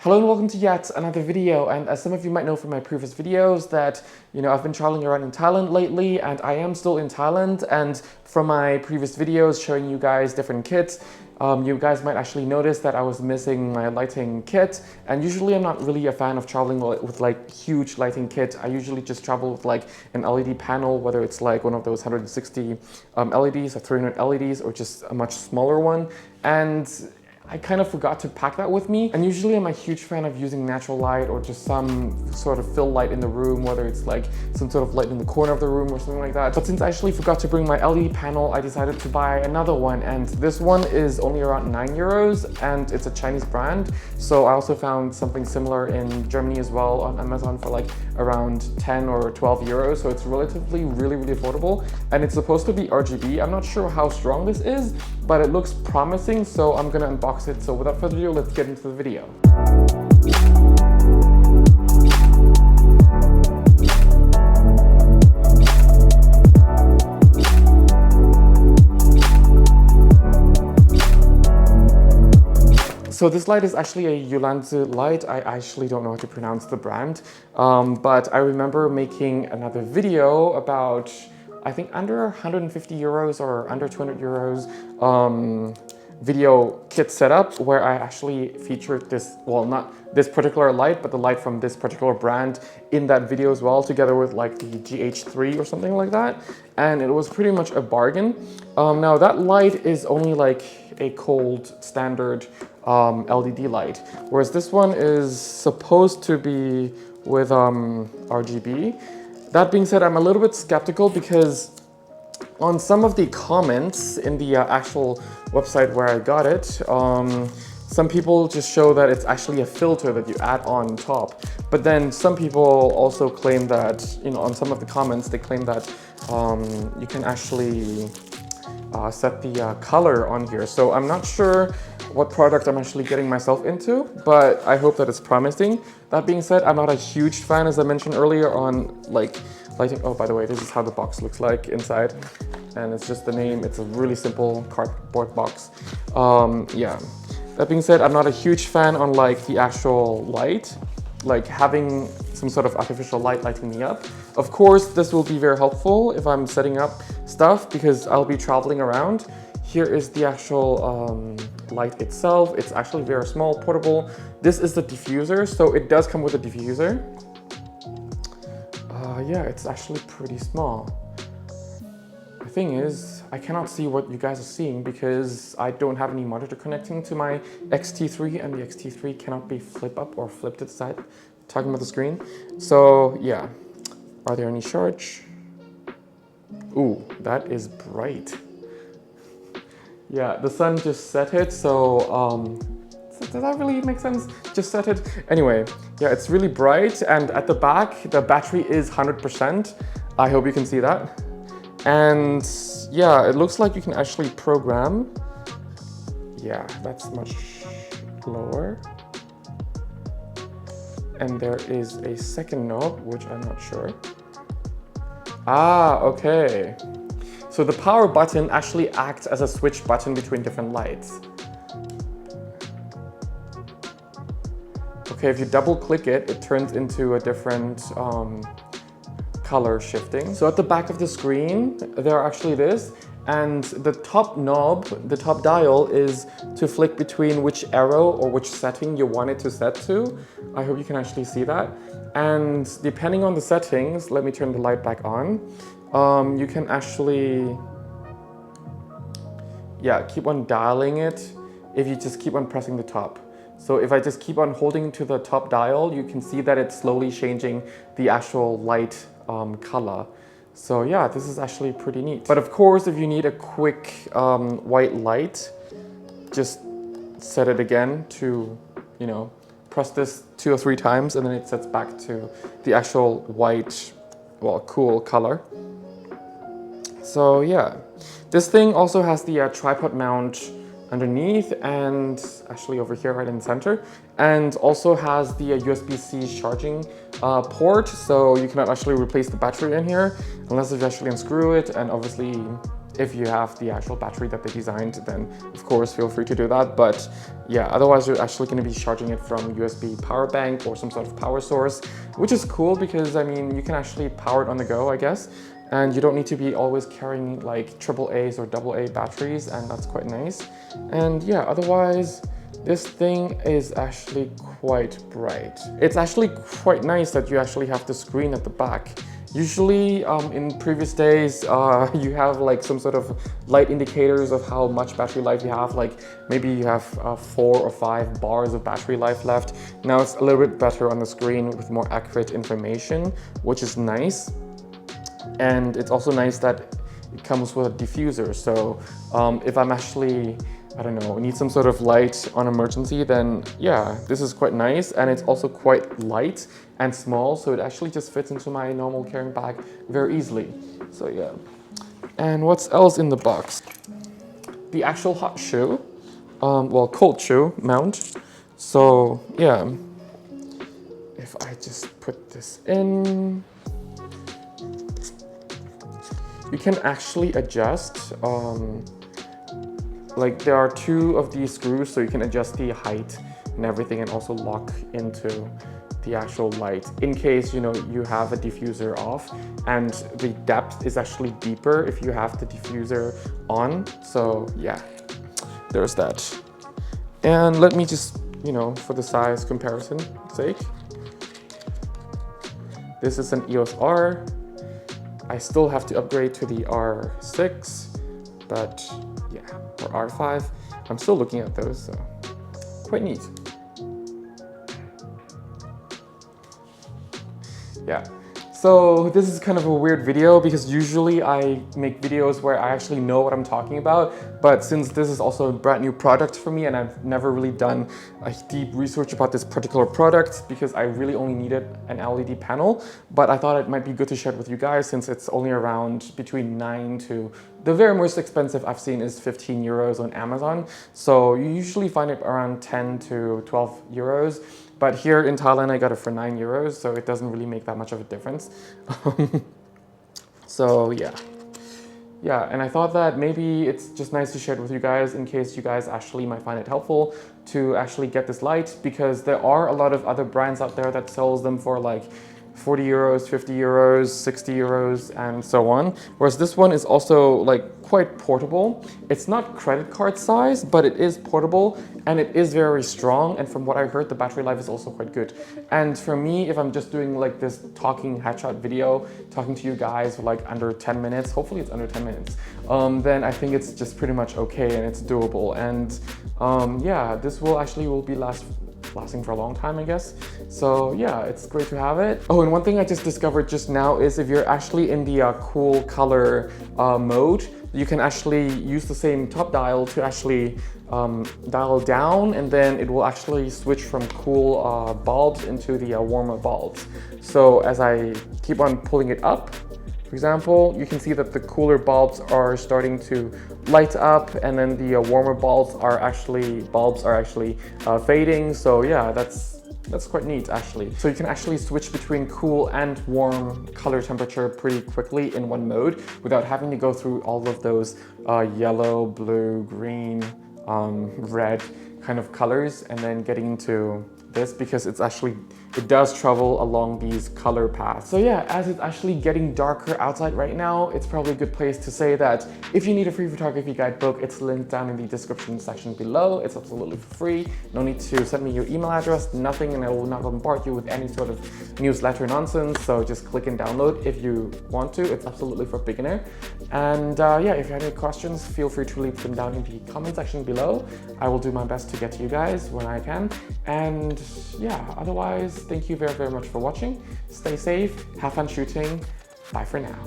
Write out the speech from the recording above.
Hello and welcome to yet another video, and as some of you might know from my previous videos that, I've been traveling around in Thailand lately, and I am still in Thailand, and from my previous videos showing you guys different kits, you guys might actually notice that I was missing my lighting kit, and usually I'm not really a fan of traveling with like huge lighting kit. I usually just travel with like an LED panel, whether it's like one of those 160 LEDs or 300 LEDs or just a much smaller one, and I kind of forgot to pack that with me. And usually I'm a huge fan of using natural light or just some sort of fill light in the room, whether it's like some sort of light in the corner of the room or something like that. But since I actually forgot to bring my LED panel, I decided to buy another one. And this one is only around 9 euros and it's a Chinese brand. So I also found something similar in Germany as well on Amazon for like around 10 or 12 euros. So it's relatively really affordable. And it's supposed to be RGB. I'm not sure how strong this is, but it looks promising. So I'm gonna unbox it. So without further ado, let's get into the video. So this light is actually a Ulanzi light. I actually don't know how to pronounce the brand, but I remember making another video about, I think under 150 euros or under 200 euros video kit setup, where I actually featured this, well, not this particular light, but the light from this particular brand in that video as well, together with like the GH3 or something like that. And it was pretty much a bargain. Now that light is only like a cold standard LED light, whereas this one is supposed to be with RGB. That being said, I'm a little bit skeptical because on some of the comments in the actual website where I got it, some people just show that it's actually a filter that you add on top. But then some people also claim that, on some of the comments, they claim that you can actually set the color on here. So I'm not sure what product I'm actually getting myself into, but I hope that it's promising. That being said, I'm not a huge fan, as I mentioned earlier, on like lighting. Oh, by the way, this is how the box looks like inside. And it's just the name. It's a really simple cardboard box. Yeah. That being said, I'm not a huge fan on like the actual light, like having some sort of artificial light lighting me up. Of course, this will be very helpful if I'm setting up stuff because I'll be traveling around. Here is the actual light itself. It's actually very small, portable. This is the diffuser, so it does come with a diffuser. Yeah, it's actually pretty small. The thing is, I cannot see what you guys are seeing because I don't have any monitor connecting to my X-T3, and the X-T3 cannot be flip up or flipped to the side, talking about the screen. So yeah, are there any charge? Ooh, that is bright. Yeah, the sun just set it, so does that really make sense? Just set it. Anyway, yeah, it's really bright, and at the back, the battery is 100%. I hope you can see that. And yeah, it looks like you can actually program. Yeah, that's much lower. And there is a second knob, which I'm not sure. Ah, okay. So the power button actually acts as a switch button between different lights. Okay, if you double click it, it turns into a different color shifting. So at the back of the screen, there are actually this, and the top knob, the top dial is to flick between which arrow or which setting you want it to set to. I hope you can actually see that. And depending on the settings, let me turn the light back on. You can actually, yeah, keep on dialing it if you just keep on pressing the top. So if I just keep on holding to the top dial, you can see that it's slowly changing the actual light color. So yeah, this is actually pretty neat. But of course, if you need a quick white light, just set it again to, press this 2 or 3 times, and then it sets back to the actual white, well, cool color. So yeah, this thing also has the tripod mount underneath, and actually over here right in the center, and also has the USB-C charging port, so you cannot actually replace the battery in here unless you actually unscrew it, and obviously If you have the actual battery that they designed, then of course feel free to do that. But yeah, otherwise you're actually going to be charging it from USB power bank or some sort of power source, which is cool because I mean, you can actually power it on the go, I guess. And you don't need to be always carrying like AAAs or AA batteries, and that's quite nice. And yeah, otherwise, this thing is actually quite bright. It's actually quite nice that you actually have the screen at the back. Usually in previous days, you have like some sort of light indicators of how much battery life you have. Like maybe you have 4 or 5 bars of battery life left. Now it's a little bit better on the screen with more accurate information, which is nice. And it's also nice that it comes with a diffuser. So if I'm actually, I don't know, need some sort of light on emergency, then yeah, this is quite nice. And it's also quite light and small, so it actually just fits into my normal carrying bag very easily. So yeah. And what's else in the box? The actual hot shoe, well, cold shoe mount. So yeah, if I just put this in, you can actually adjust, like there are 2 of these screws, so you can adjust the height and everything and also lock into the actual light in case, you know, you have a diffuser off, and the depth is actually deeper if you have the diffuser on. So yeah, there's that. And let me just, you know, for the size comparison sake, this is an EOS R. I still have to upgrade to the R6, but yeah, or R5. I'm still looking at those, so quite neat. Yeah. So this is kind of a weird video because usually I make videos where I actually know what I'm talking about, but since this is also a brand new product for me and I've never really done a deep research about this particular product because I really only needed an LED panel, but I thought it might be good to share it with you guys since it's only around between 9 to, the very most expensive I've seen is 15 euros on Amazon. So you usually find it around 10 to 12 euros. But here in Thailand, I got it for 9 euros, so it doesn't really make that much of a difference. So yeah. Yeah, and I thought that maybe it's just nice to share it with you guys in case you guys actually might find it helpful to actually get this light, because there are a lot of other brands out there that sells them for like 40 euros, 50 euros, 60 euros, and so on. Whereas this one is also like quite portable. It's not credit card size, but it is portable and it is very strong. And from what I heard, the battery life is also quite good. And for me, if I'm just doing like this talking headshot video, talking to you guys for like under 10 minutes, hopefully it's under 10 minutes, then I think it's just pretty much okay and it's doable. And yeah, this will be lasting for a long time, I guess. So yeah, it's great to have it. Oh, and one thing I just discovered just now is if you're actually in the cool color mode, you can actually use the same top dial to actually dial down, and then it will actually switch from cool bulbs into the warmer bulbs. So as I keep on pulling it up, for example, you can see that the cooler bulbs are starting to light up, and then the warmer bulbs are actually fading. So yeah, that's quite neat actually. So you can actually switch between cool and warm color temperature pretty quickly in one mode without having to go through all of those yellow, blue, green, red kind of colors and then getting into this, because it does travel along these color paths. So yeah, as it's actually getting darker outside right now, it's probably a good place to say that if you need a free photography guidebook, it's linked down in the description section below. It's absolutely free. No need to send me your email address, nothing, and I will not bombard you with any sort of newsletter nonsense. So just click and download if you want to. It's absolutely for beginner. And yeah, if you have any questions, feel free to leave them down in the comment section below. I will do my best to get to you guys when I can. And yeah, otherwise, thank you very, very much for watching. Stay safe, have fun shooting. Bye for now.